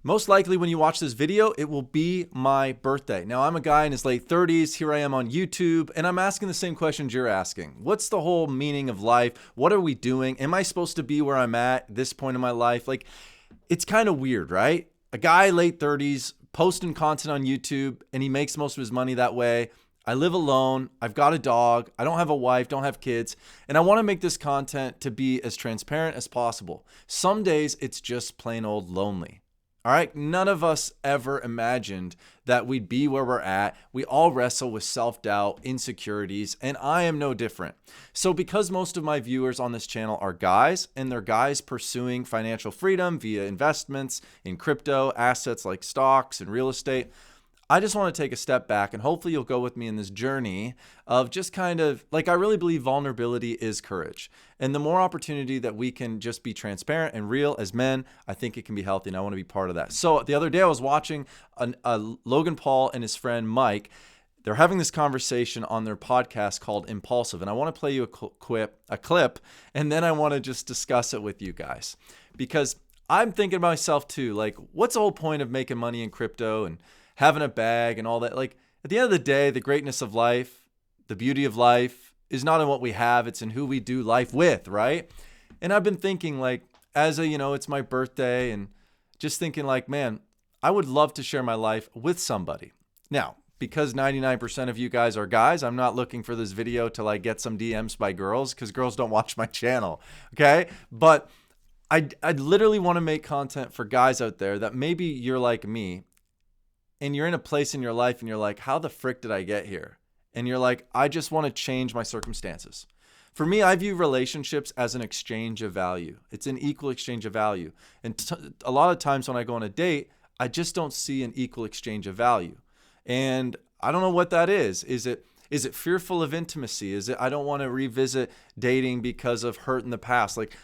Most likely when you watch this video, it will be my birthday. Now, I'm a guy in his late 30s. Here I am on YouTube, and I'm asking the same questions you're asking. What's the whole meaning of life? What are we doing? Am I supposed to be where I'm at this point in my life? Like, it's kind of weird, right? A guy late 30s posting content on YouTube, and he makes most of his money that way. I live alone. I've got a dog. I don't have a wife, don't have kids. And I want to make this content to be as transparent as possible. Some days it's just plain old lonely. All right, none of us ever imagined that we'd be where we're at. We all wrestle with self-doubt, insecurities, and I am no different. So because most of my viewers on this channel are guys, and they're guys pursuing financial freedom via investments in crypto, assets like stocks and real estate, I just want to take a step back, and hopefully you'll go with me in this journey of just kind of like, I really believe vulnerability is courage. And the more opportunity that we can just be transparent and real as men, I think it can be healthy, and I want to be part of that. So the other day I was watching Logan Paul and his friend Mike. They're having this conversation on their podcast called Impulsive. And I want to play you a clip, and then I want to just discuss it with you guys. Because I'm thinking about myself too, like, what's the whole point of making money in crypto and having a bag and all that? Like, at the end of the day, the greatness of life, the beauty of life is not in what we have, it's in who we do life with, right? And I've been thinking, like, as it's my birthday, and just thinking like, man, I would love to share my life with somebody. Now, because 99% of you guys are guys, I'm not looking for this video to like get some DMs by girls, because girls don't watch my channel, okay? But I literally want to make content for guys out there that maybe you're like me, and you're in a place in your life and you're like, how the frick did I get here? And you're like, I just want to change my circumstances. For me, I view relationships as an exchange of value. It's an equal exchange of value. And a lot of times when I go on a date, I just don't see an equal exchange of value. And I don't know what that is. Is it fearful of intimacy? Is it I don't want to revisit dating because of hurt in the past? Like,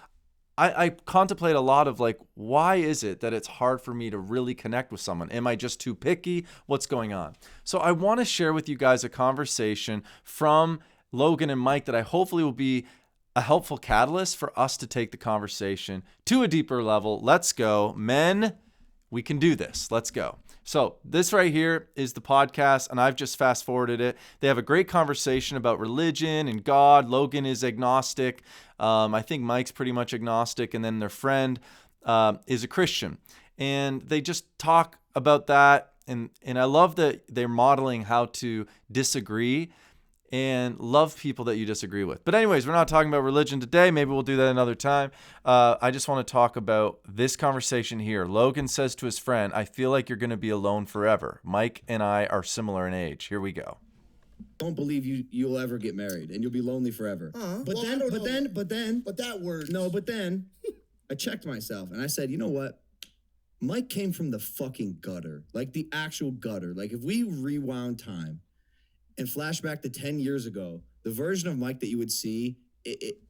I contemplate a lot of like, why is it that it's hard for me to really connect with someone? Am I just too picky? What's going on? So I want to share with you guys a conversation from Logan and Mike that I hopefully will be a helpful catalyst for us to take the conversation to a deeper level. Let's go. Men, we can do this. Let's go. So this right here is the podcast, and I've just fast forwarded it. They have a great conversation about religion and God. Logan is agnostic. I think Mike's pretty much agnostic, and then their friend is a Christian. And they just talk about that, and I love that they're modeling how to disagree and love people that you disagree with. But anyways, we're not talking about religion today. Maybe we'll do that another time. I just want to talk about this conversation here. Logan says to his friend, I feel like you're going to be alone forever. Mike and I are similar in age. Here we go. Don't believe you'll ever get married and you'll be lonely forever. But that word. No, but then I checked myself and I said, you know what? Mike came from the fucking gutter, like the actual gutter. Like, if we rewound time and flashback to 10 years ago, the version of Mike that you would see,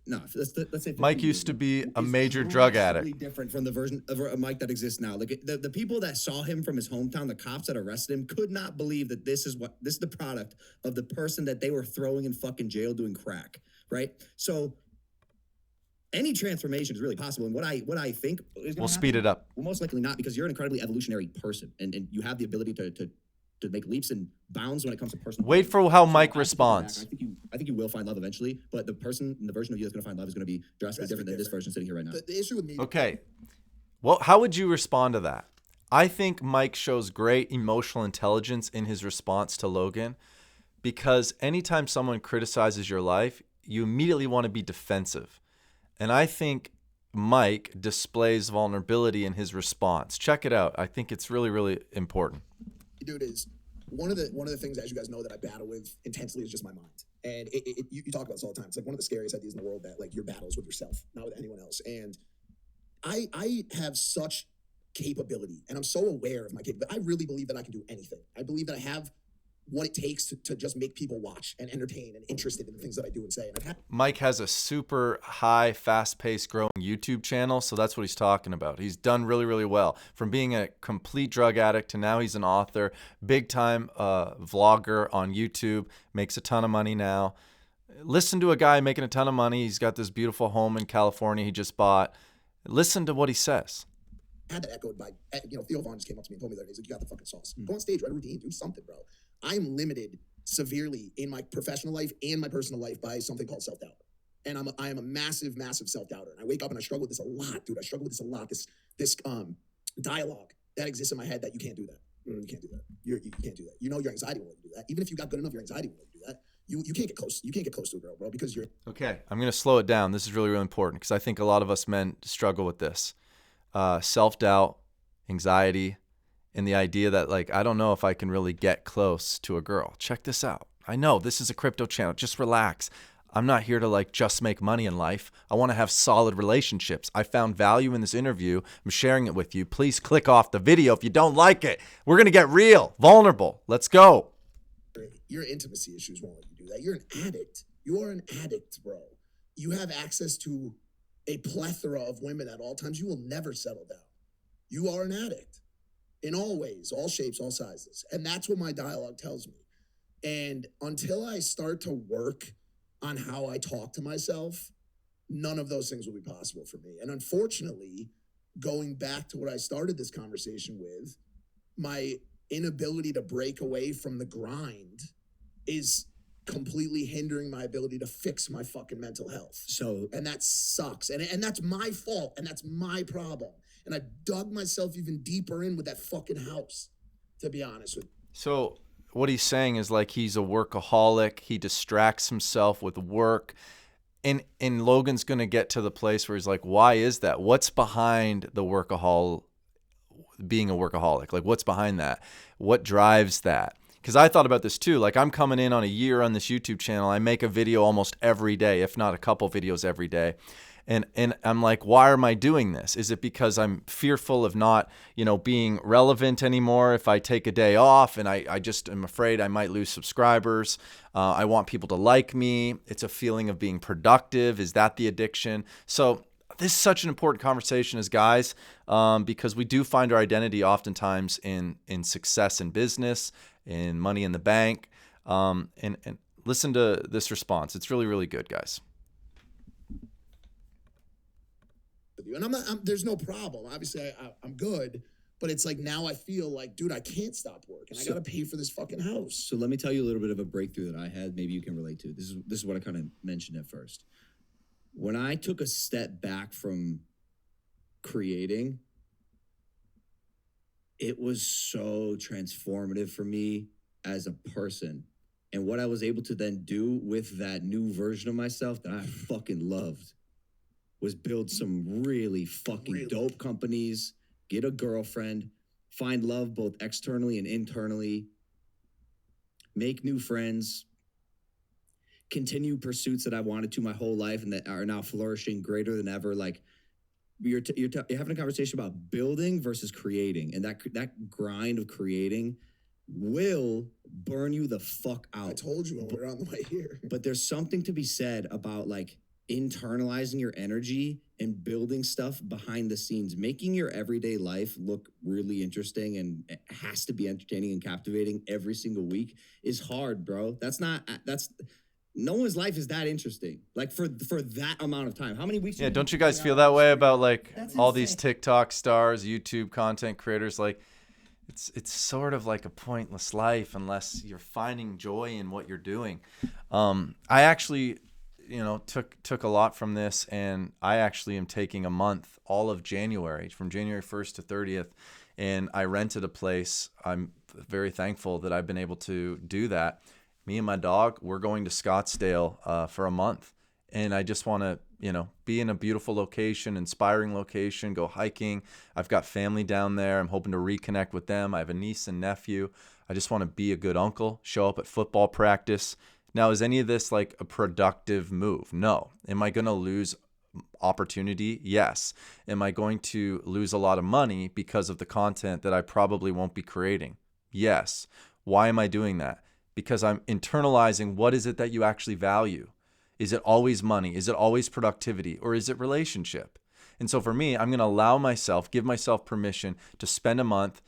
let's say Mike used to be a major drug addict. Different from the version of Mike that exists now. Like, the people that saw him from his hometown, the cops that arrested him, could not believe that this is the product of the person that they were throwing in fucking jail doing crack, right? So any transformation is really possible. And what I think is we'll speed it up. Well, most likely not, because you're an incredibly evolutionary person, and you have the ability to make leaps and bounds when it comes to personal. Wait for how Mike responds. I think you will find love eventually, but the version of you that's going to find love is going to be drastically different than this version sitting here right now. The issue with me. Okay. Well, how would you respond to that? I think Mike shows great emotional intelligence in his response to Logan, because anytime someone criticizes your life, you immediately want to be defensive. And I think Mike displays vulnerability in his response. Check it out. I think it's really, really important. Dude, is one of the things, as you guys know, that I battle with intensely is just my mind. And you talk about this all the time. It's like one of the scariest ideas in the world, that like your battles with yourself, not with anyone else. And I have such capability, and I'm so aware of my capability. I really believe that I can do anything. I believe that I have what it takes to just make people watch and entertain and interested in the things that I do and say. And Mike has a super high, fast-paced growing YouTube channel, so that's what he's talking about. He's done really, really well. From being a complete drug addict to now he's an author, big-time vlogger on YouTube, makes a ton of money now. Listen to a guy making a ton of money. He's got this beautiful home in California he just bought. Listen to what he says. had that echoed by, Theo Vaughn just came up to me and told me that he's like, you got the fucking sauce. Go on stage, write a routine, do something, bro. I'm limited severely in my professional life and my personal life by something called self-doubt. And I am a massive, massive self-doubter. And I wake up and I struggle with this a lot, dude. I struggle with this a lot. This dialogue that exists in my head that you can't do that. You can't do that. You can't do that. You know your anxiety won't let you do that. Even if you got good enough, your anxiety won't let you do that. You can't get close. You can't get close to a girl, bro, because you're... Okay, I'm going to slow it down. This is really, really important because I think a lot of us men struggle with this. Self-doubt, anxiety, and the idea that, like, I don't know if I can really get close to a girl. Check this out. I know this is a crypto channel. Just relax. I'm not here to, like, just make money in life. I want to have solid relationships. I found value in this interview. I'm sharing it with you. Please click off the video if you don't like it. We're going to get real, vulnerable. Let's go. Your intimacy issues won't let you do that. You're an addict. You are an addict, bro. You have access to a plethora of women at all times. You will never settle down. You are an addict in all ways, all shapes, all sizes. And that's what my dialogue tells me. And until I start to work on how I talk to myself, none of those things will be possible for me. And unfortunately, going back to what I started this conversation with, my inability to break away from the grind is completely hindering my ability to fix my fucking mental health. And that sucks. And that's my fault. And that's my problem. And I dug myself even deeper in with that fucking house, to be honest with you. So what he's saying is, like, he's a workaholic. He distracts himself with work. And Logan's going to get to the place where he's like, why is that? What's behind the being a workaholic? Like, what's behind that? What drives that? Because I thought about this too. Like, I'm coming in on a year on this YouTube channel. I make a video almost every day, if not a couple videos every day. And I'm like, why am I doing this? Is it because I'm fearful of not, being relevant anymore if I take a day off, and I just am afraid I might lose subscribers? I want people to like me. It's a feeling of being productive. Is that the addiction? So this is such an important conversation as guys, because we do find our identity oftentimes in success in business, in money in the bank. And listen to this response. It's really, really good, guys. And there's no problem. Obviously, I'm good, but it's like now I feel like, dude, I can't stop work, and I got to pay for this fucking house. So let me tell you a little bit of a breakthrough that I had. Maybe you can relate to. This is what I kind of mentioned at first. When I took a step back from creating, it was so transformative for me as a person. And what I was able to then do with that new version of myself that I fucking loved was build some really fucking dope companies, get a girlfriend, find love both externally and internally, make new friends, continue pursuits that I wanted to my whole life and that are now flourishing greater than ever. Like, you're having a conversation about building versus creating, and that grind of creating will burn you the fuck out. I told you when we were on the way here. But there's something to be said about, like, internalizing your energy and building stuff behind the scenes, making your everyday life look really interesting, and it has to be entertaining and captivating every single week is hard, bro. That's no one's life is that interesting. Like, for that amount of time. How many weeks? Yeah, don't you guys feel that way about, like, all these TikTok stars, YouTube content creators? Like, it's sort of like a pointless life unless you're finding joy in what you're doing. I actually, took a lot from this, and I actually am taking a month, all of January, from January 1st to 30th, and I rented a place. I'm very thankful that I've been able to do that. Me and my dog, we're going to Scottsdale for a month, and I just want to, be in a beautiful location, inspiring location, go hiking. I've got family down there. I'm hoping to reconnect with them. I have a niece and nephew. I just want to be a good uncle, show up at football practice. Now, is any of this like a productive move? No. Am I going to lose opportunity? Yes. Am I going to lose a lot of money because of the content that I probably won't be creating? Yes. Why am I doing that? Because I'm internalizing what is it that you actually value. Is it always money? Is it always productivity? Or is it relationship? And so for me, I'm going to give myself permission to spend a month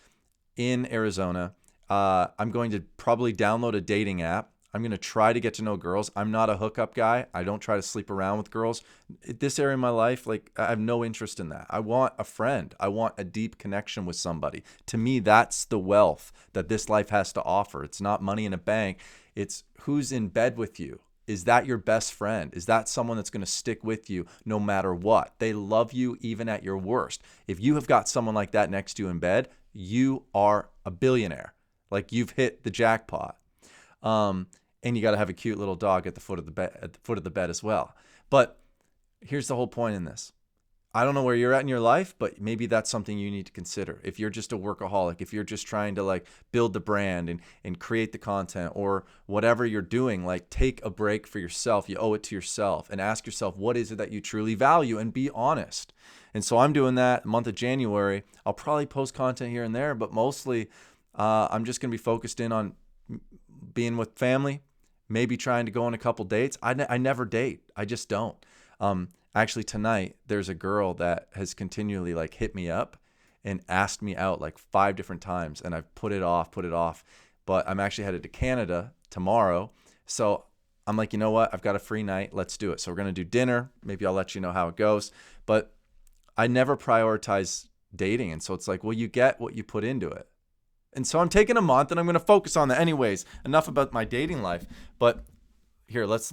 in Arizona. I'm going to probably download a dating app. I'm going to try to get to know girls. I'm not a hookup guy. I don't try to sleep around with girls. At this area of my life, like, I have no interest in that. I want a friend. I want a deep connection with somebody. To me, that's the wealth that this life has to offer. It's not money in a bank. It's who's in bed with you. Is that your best friend? Is that someone that's going to stick with you no matter what? They love you even at your worst. If you have got someone like that next to you in bed, you are a billionaire. Like, you've hit the jackpot. And you got to have a cute little dog at the foot of the bed as well. But here's the whole point in this. I don't know where you're at in your life, but maybe that's something you need to consider. If you're just a workaholic, if you're just trying to like build the brand and create the content or whatever you're doing, like, take a break for yourself. You owe it to yourself, and ask yourself, what is it that you truly value, and be honest. And so I'm doing that month of January. I'll probably post content here and there, but mostly I'm just going to be focused in on being with family, maybe trying to go on a couple dates. I never date. I just don't. Actually, tonight, there's a girl that has continually like hit me up and asked me out like 5 different times, and I've put it off. But I'm actually headed to Canada tomorrow. So I'm like, you know what? I've got a free night. Let's do it. So we're going to do dinner. Maybe I'll let you know how it goes. But I never prioritize dating. And so it's like, well, you get what you put into it. And so I'm taking a month and I'm going to focus on that. Anyways, enough about my dating life. But here, let's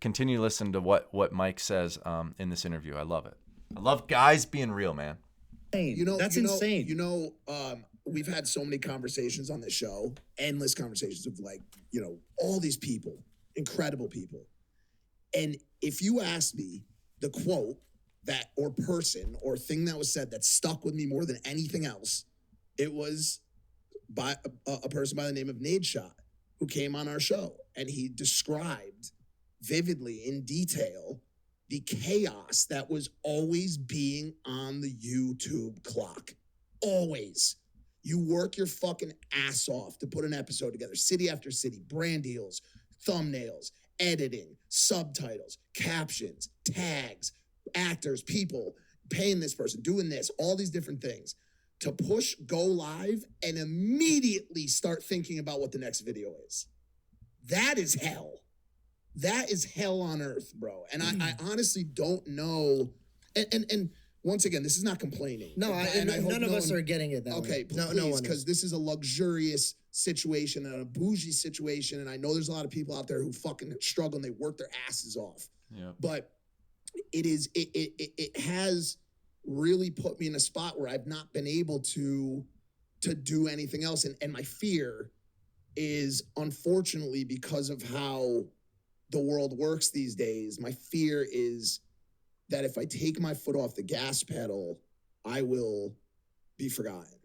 continue to listen to what Mike says in this interview. I love it. I love guys being real, man. That's insane. We've had so many conversations on this show, endless conversations of like, all these people, incredible people. And if you asked me the quote that or person or thing that was said that stuck with me more than anything else, it was by a person by the name of Nadeshot, who came on our show, and he described vividly in detail the chaos that was always being on the YouTube clock. Always. You work your fucking ass off to put an episode together, city after city, brand deals, thumbnails, editing, subtitles, captions, tags, actors, people, paying this person, doing this, all these different things. To push go live and immediately start thinking about what the next video is. That is hell. That is hell on earth, bro. And I honestly don't know. And once again, this is not complaining. No, none of us are getting it that way. Okay, please, because this is a luxurious situation and a bougie situation. And I know there's a lot of people out there who fucking struggle and they work their asses off. Yeah. But it has really put me in a spot where I've not been able to do anything else. And my fear is, unfortunately, because of how the world works these days, my fear is that if I take my foot off the gas pedal, I will be forgotten.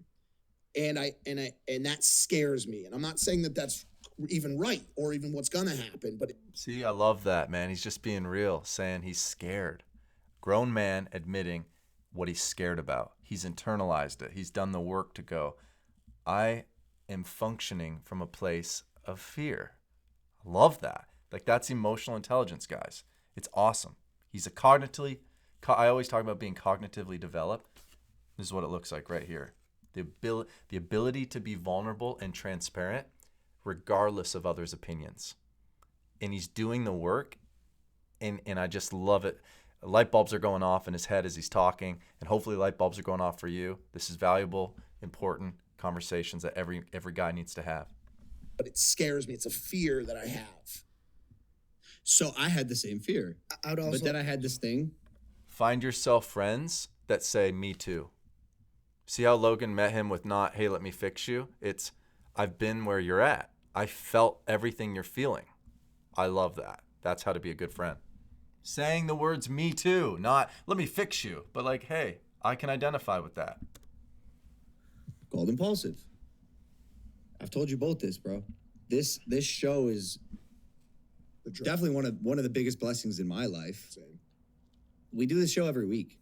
And that scares me. And I'm not saying that that's even right or even what's gonna happen, but See, I love that, man. He's just being real, saying he's scared. Grown man admitting what he's scared about. He's internalized it. He's done the work to go, I am functioning from a place of fear. I love that. Like, that's emotional intelligence, guys. It's awesome. He's I always talk about being cognitively developed. This is what it looks like right here. The ability to be vulnerable and transparent regardless of others' opinions. And he's doing the work, and I just love it. Light bulbs are going off in his head as he's talking, and hopefully light bulbs are going off for you. This is valuable, important conversations that every guy needs to have. But it scares me. It's a fear that I have. So I had the same fear. But then I had this thing. Find yourself friends that say, me too. See how Logan met him with not, hey, let me fix you? It's, I've been where you're at. I felt everything you're feeling. I love that. That's how to be a good friend. Saying the words, me too, not, let me fix you, but like, hey, I can identify with that. Called impulsive. I've told you both this, bro. This show is definitely one of the biggest blessings in my life. Same. We do this show every week.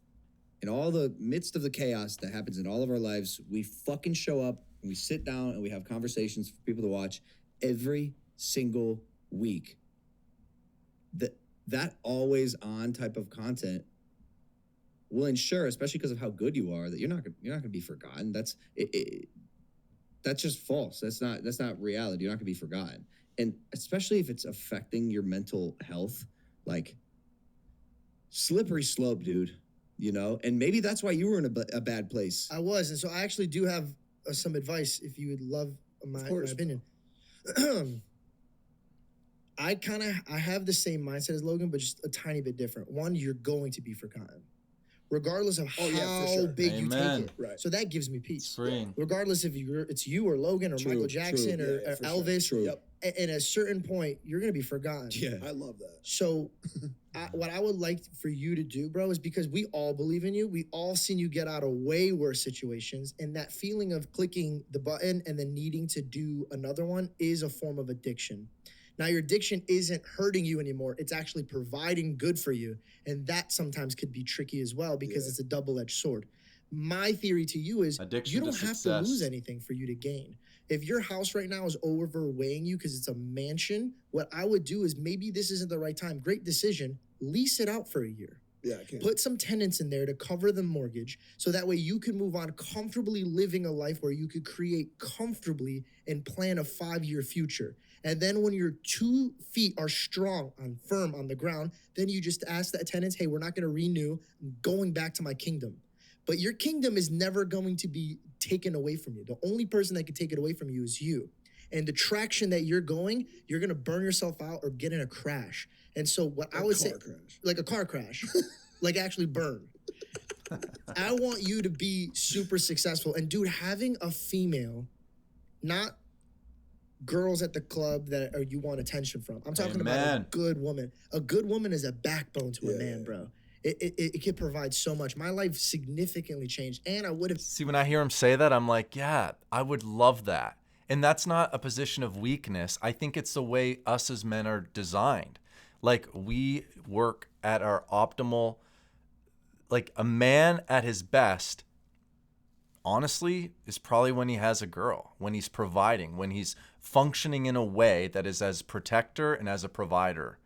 In all the midst of the chaos that happens in all of our lives, we fucking show up and we sit down and we have conversations for people to watch every single week. That always on type of content will ensure, especially because of how good you are, that you're not gonna be forgotten. That's just false. That's not reality. You're not gonna be forgotten. And especially if it's affecting your mental health, like slippery slope, dude, you know? And maybe that's why you were in a bad place. I was, and so I actually do have some advice if you would love my opinion. I have the same mindset as Logan, but just a tiny bit different. One, you're going to be forgotten, regardless of how big you take it. Right. So that gives me peace. Freeing. Regardless if it's you or Logan or Michael Jackson or Elvis. Sure. Yep. At a certain point, you're going to be forgotten. Yeah. I love that. So what I would like for you to do, bro, is because we all believe in you. We all seen you get out of way worse situations. And that feeling of clicking the button and then needing to do another one is a form of addiction. Now, your addiction isn't hurting you anymore. It's actually providing good for you. And that sometimes could be tricky as well because it's a double-edged sword. My theory to you is Addiction you don't to have success. to lose anything for you to gain. If your house right now is overweighing you because it's a mansion, what I would do is maybe this isn't the right time. Great decision. Lease it out for a year. Yeah, I can. Put some tenants in there to cover the mortgage so that way you can move on comfortably living a life where you could create comfortably and plan a 5-year future. And then when your 2 feet are strong and firm on the ground, then you just ask the tenants, hey, we're not going to renew. I'm going back to my kingdom. But your kingdom is never going to be taken away from you. The only person that can take it away from you is you. And the traction that you're going to burn yourself out or get in a crash. And so what I would say, like a car crash, like actually burn. I want you to be super successful. And dude, having a female, not girls at the club that you want attention from. I'm talking about a good woman. A good woman is a backbone to a man, bro. It can provide so much. My life significantly changed, and I would have. See, when I hear him say that, I'm like, yeah, I would love that. And that's not a position of weakness. I think it's the way us as men are designed. Like, we work at our optimal, like a man at his best, honestly, is probably when he has a girl, when he's providing, when he's functioning in a way that is as protector and as a provider.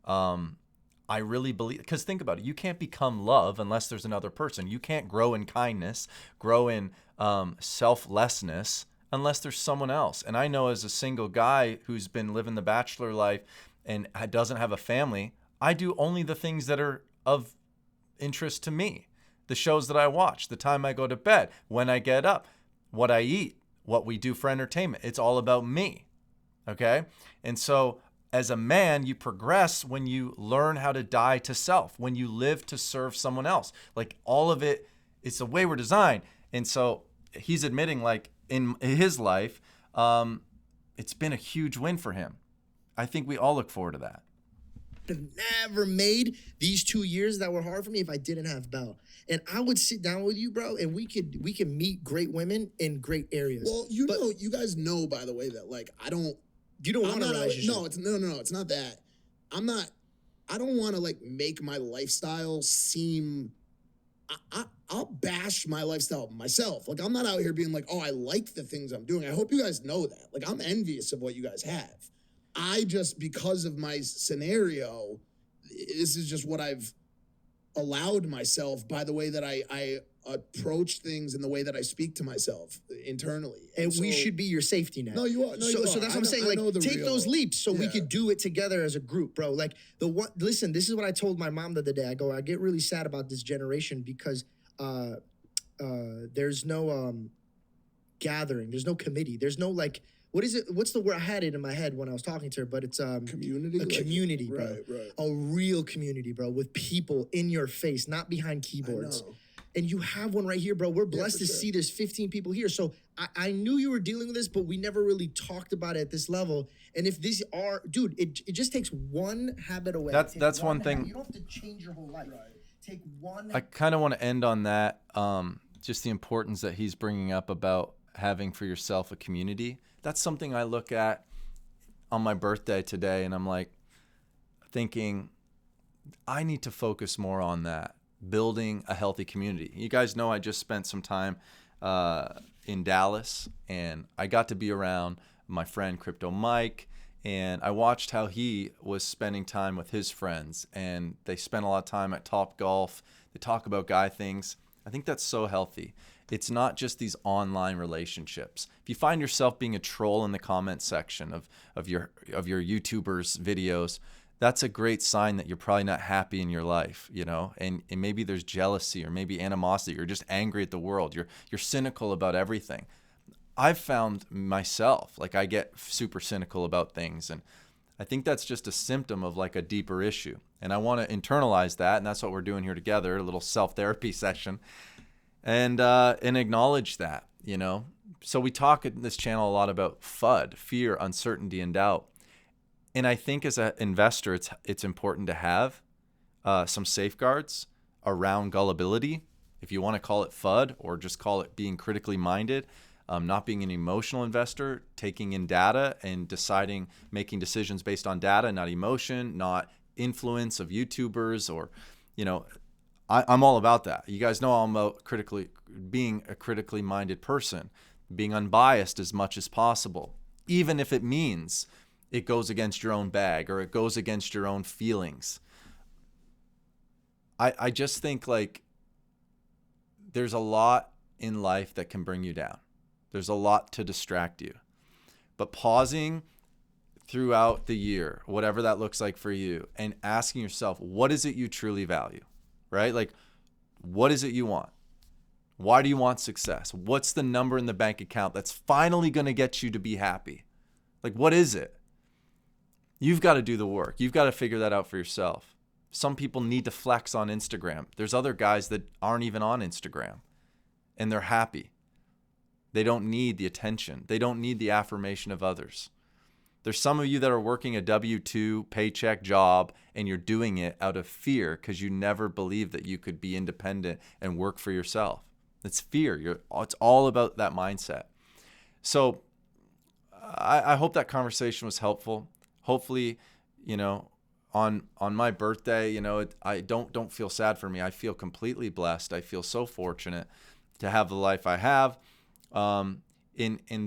I really believe, because think about it, you can't become love unless there's another person. You can't grow in kindness, grow in selflessness unless there's someone else. And I know as a single guy who's been living the bachelor life and doesn't have a family, I do only the things that are of interest to me. The shows that I watch, the time I go to bed, when I get up, what I eat, what we do for entertainment. It's all about me, okay? And so as a man, you progress when you learn how to die to self, when you live to serve someone else. Like, all of it, it's the way we're designed. And so he's admitting, like, in his life, it's been a huge win for him. I think we all look forward to that. Have never made these 2 years that were hard for me if I didn't have Belle. And I would sit down with you, bro, and we could meet great women in great areas. Well, you guys know, by the way, that like you don't want a relationship. No, it's not that. I don't want to like make my lifestyle seem. I'll bash my lifestyle myself. Like, I'm not out here being like, oh, I like the things I'm doing. I hope you guys know that. Like, I'm envious of what you guys have. I just, because of my scenario, this is just what I've allowed myself by the way that I approach things and the way that I speak to myself internally. And we should be your safety net. No, you are. So that's what I'm saying. Like, take those leaps so we could do it together as a group, bro. Like, listen, this is what I told my mom the other day. I get really sad about this generation because there's no gathering. There's no committee. There's no, like, what is it? What's the word? I had it in my head when I was talking to her, but it's community. A community, bro. Right. A real community, bro, with people in your face, not behind keyboards. And you have one right here, bro. We're blessed to see there's 15 people here. So I knew you were dealing with this, but we never really talked about it at this level. And if these are, dude, it just takes one habit away. That's one thing. You don't have to change your whole life. Right. Take one. I kind of want to end on that. Just the importance that he's bringing up about having for yourself a community. That's something I look at on my birthday today, and I'm like thinking, I need to focus more on that, building a healthy community. You guys know I just spent some time in Dallas, and I got to be around my friend Crypto Mike, and I watched how he was spending time with his friends, and they spent a lot of time at Top Golf. They talk about guy things. I think that's so healthy. It's not just these online relationships. If you find yourself being a troll in the comment section of your YouTubers' videos, that's a great sign that you're probably not happy in your life, you know, and maybe there's jealousy or maybe animosity. You're just angry at the world. You're cynical about everything. I've found myself, like I get super cynical about things, and I think that's just a symptom of like a deeper issue. And I want to internalize that, and that's what we're doing here together, a little self-therapy session, and acknowledge that, you know. So we talk in this channel a lot about FUD, fear, uncertainty, and doubt. And I think as an investor, it's important to have some safeguards around gullibility, if you want to call it FUD or just call it being critically minded, not being an emotional investor, taking in data and making decisions based on data, not emotion, not influence of YouTubers or, you know, I'm all about that. You guys know I'm about being a critically minded person, being unbiased as much as possible, even if it means it goes against your own bag or it goes against your own feelings. I just think like there's a lot in life that can bring you down. There's a lot to distract you. But pausing throughout the year, whatever that looks like for you, and asking yourself, what is it you truly value, right? Like, what is it you want? Why do you want success? What's the number in the bank account that's finally going to get you to be happy? Like, what is it? You've got to do the work. You've got to figure that out for yourself. Some people need to flex on Instagram. There's other guys that aren't even on Instagram, and they're happy. They don't need the attention. They don't need the affirmation of others. There's some of you that are working a W-2 paycheck job, and you're doing it out of fear because you never believed that you could be independent and work for yourself. It's fear. It's all about that mindset. So I hope that conversation was helpful. Hopefully, you know, on my birthday, you know, I don't feel sad for me. I feel completely blessed. I feel so fortunate to have the life I have. And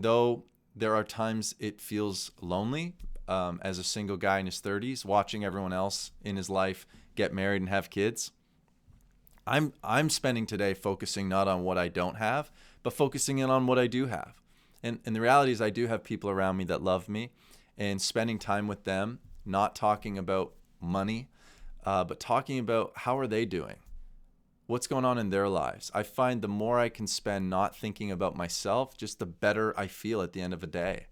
though there are times it feels lonely, as a single guy in his 30s, watching everyone else in his life get married and have kids, I'm spending today focusing not on what I don't have, but focusing in on what I do have. And the reality is I do have people around me that love me, and spending time with them, not talking about money, but talking about how are they doing? What's going on in their lives? I find the more I can spend not thinking about myself, just the better I feel at the end of a day.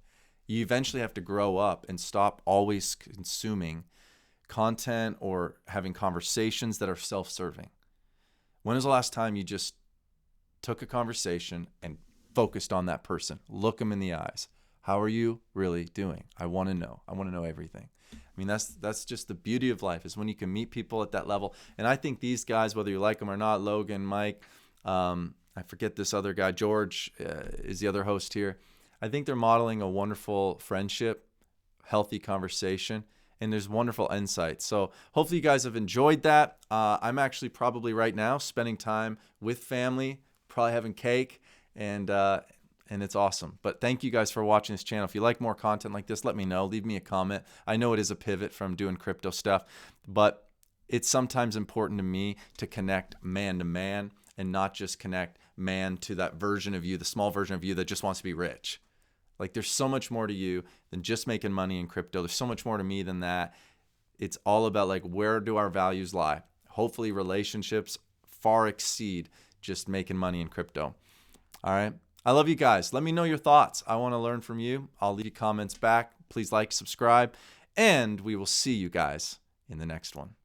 You eventually have to grow up and stop always consuming content or having conversations that are self-serving. When was the last time you just took a conversation and focused on that person? Look them in the eyes. How are you really doing? I want to know. I want to know everything. I mean, that's just the beauty of life, is when you can meet people at that level. And I think these guys, whether you like them or not, Logan, Mike, I forget this other guy, George is the other host here. I think they're modeling a wonderful friendship, healthy conversation, and there's wonderful insights. So hopefully you guys have enjoyed that. I'm actually probably right now spending time with family, probably having cake, and it's awesome. But thank you guys for watching this channel. If you like more content like this, let me know. Leave me a comment. I know it is a pivot from doing crypto stuff, but it's sometimes important to me to connect man to man and not just connect man to that version of you, the small version of you that just wants to be rich. Like, there's so much more to you than just making money in crypto. There's so much more to me than that. It's all about, like, where do our values lie? Hopefully relationships far exceed just making money in crypto. All right. I love you guys. Let me know your thoughts. I want to learn from you. I'll leave you comments back. Please like, subscribe, and we will see you guys in the next one.